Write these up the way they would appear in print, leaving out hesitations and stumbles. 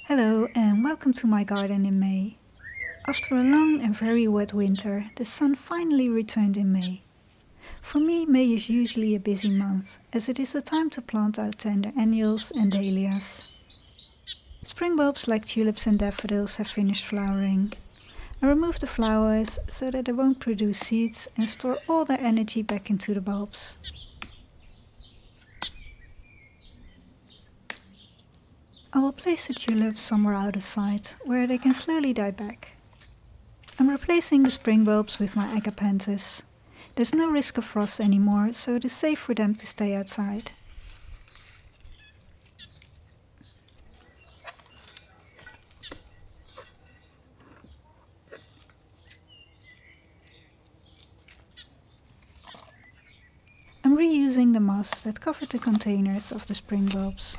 Hello and welcome to my garden in May. After a long and very wet winter, the sun finally returned in May. For me, May is usually a busy month, as it is the time to plant out tender annuals and dahlias. Spring bulbs like tulips and daffodils have finished flowering. I remove the flowers so that they won't produce seeds and store all their energy back into the bulbs. I will place the tulips somewhere out of sight, where they can slowly die back. I'm replacing the spring bulbs with my agapanthus. There's no risk of frost anymore, so it is safe for them to stay outside. I'm reusing the moss that covered the containers of the spring bulbs.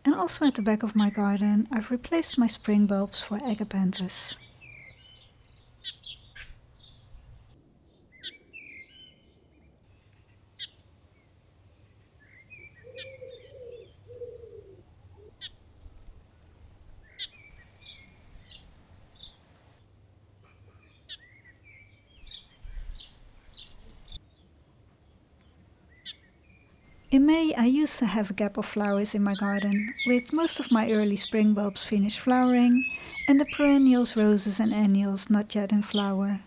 And also at the back of my garden, I've replaced my spring bulbs for agapanthus. In May, I used to have a gap of flowers in my garden, with most of my early spring bulbs finished flowering and the perennials, roses and annuals not yet in flower.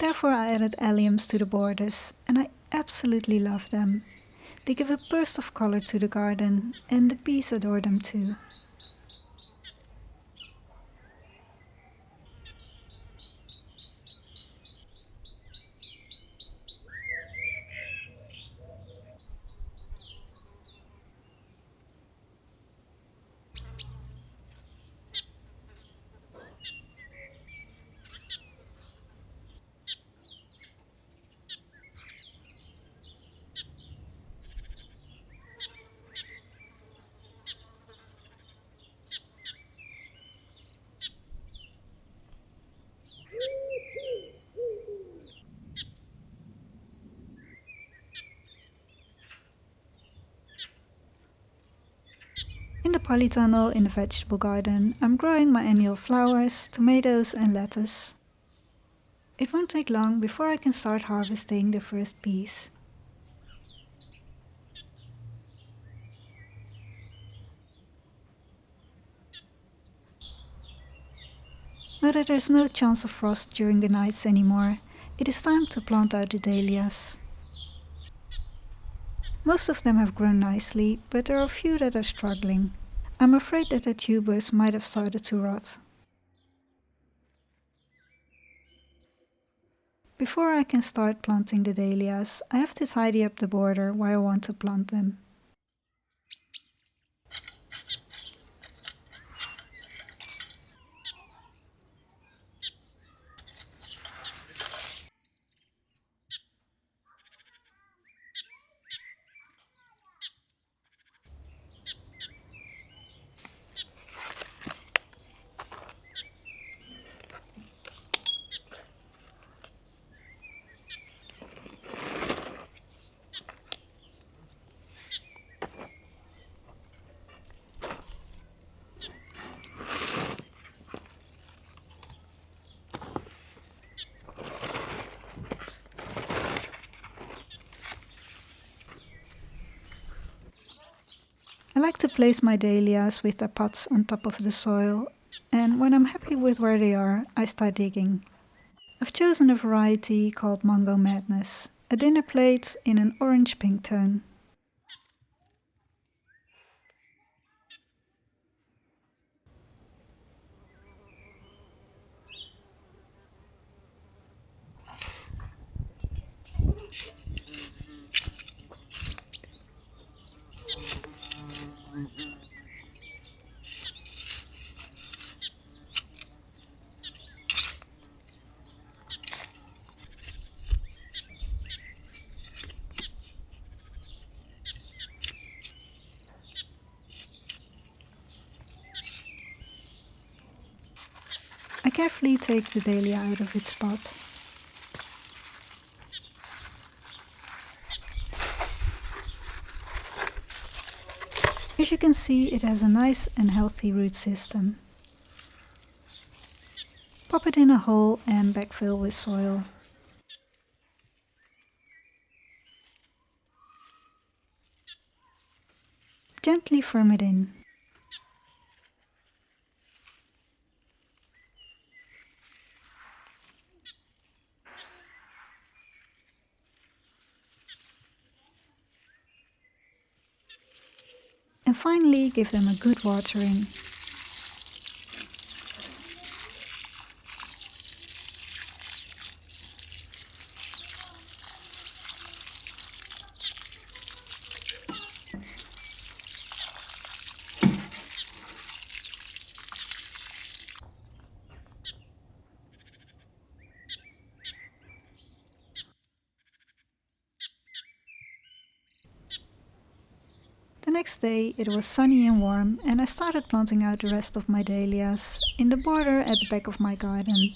Therefore I added alliums to the borders, and I absolutely love them. They give a burst of color to the garden, and the bees adore them too. In the polytunnel in the vegetable garden, I'm growing my annual flowers, tomatoes and lettuce. It won't take long before I can start harvesting the first peas. Now that there's no chance of frost during the nights anymore, it is time to plant out the dahlias. Most of them have grown nicely, but there are a few that are struggling. I'm afraid that the tubers might have started to rot. Before I can start planting the dahlias, I have to tidy up the border where I want to plant them. I like to place my dahlias with their pots on top of the soil, and when I'm happy with where they are, I start digging. I've chosen a variety called Mango Madness, a dinner plate in an orange-pink tone. carefully take the dahlia out of its pot. As you can see, it has a nice and healthy root system. Pop it in a hole and backfill with soil. Gently firm it in. And finally give them a good watering. The next day it was sunny and warm, and I started planting out the rest of my dahlias in the border at the back of my garden.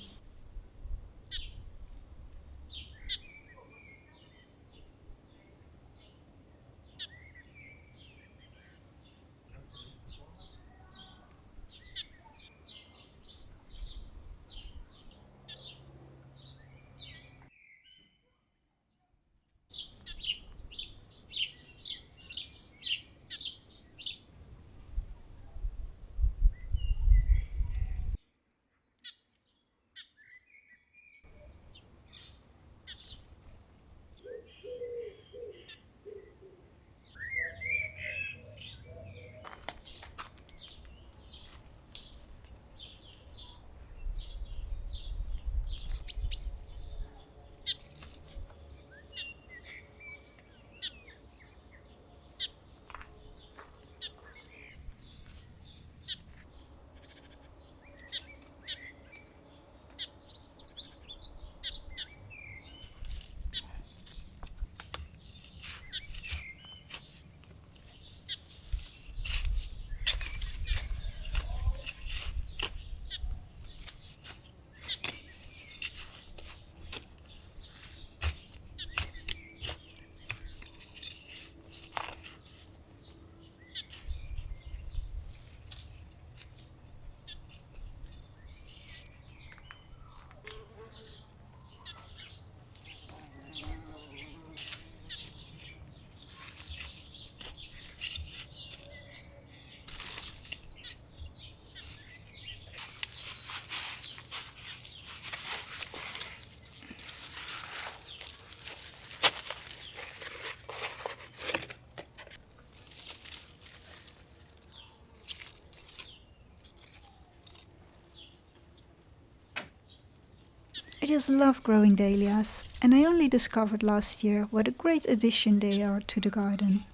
I just love growing dahlias, and I only discovered last year what a great addition they are to the garden.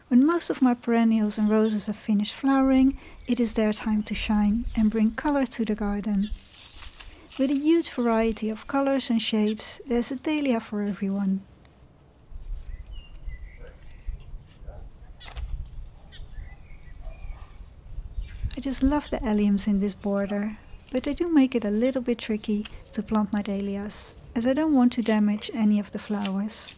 When most of my perennials and roses have finished flowering, it is their time to shine and bring color to the garden. With a huge variety of colors and shapes, there's a dahlia for everyone. I just love the alliums in this border, but they do make it a little bit tricky to plant my dahlias, as I don't want to damage any of the flowers.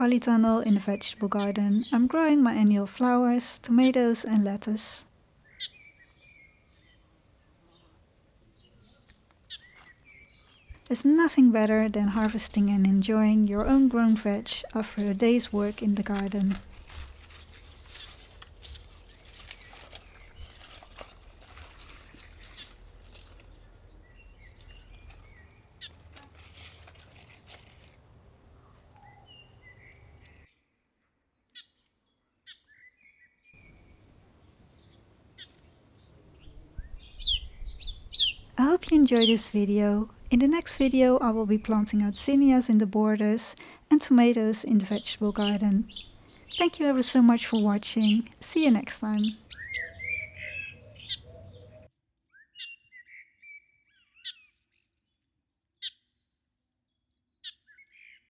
polytunnel in the vegetable garden, I'm growing my annual flowers, tomatoes and lettuce. There's nothing better than harvesting and enjoying your own grown veg after a day's work in the garden. I hope you enjoyed this video. In the next video I will be planting out zinnias in the borders and tomatoes in the vegetable garden. Thank you ever so much for watching. See you next time.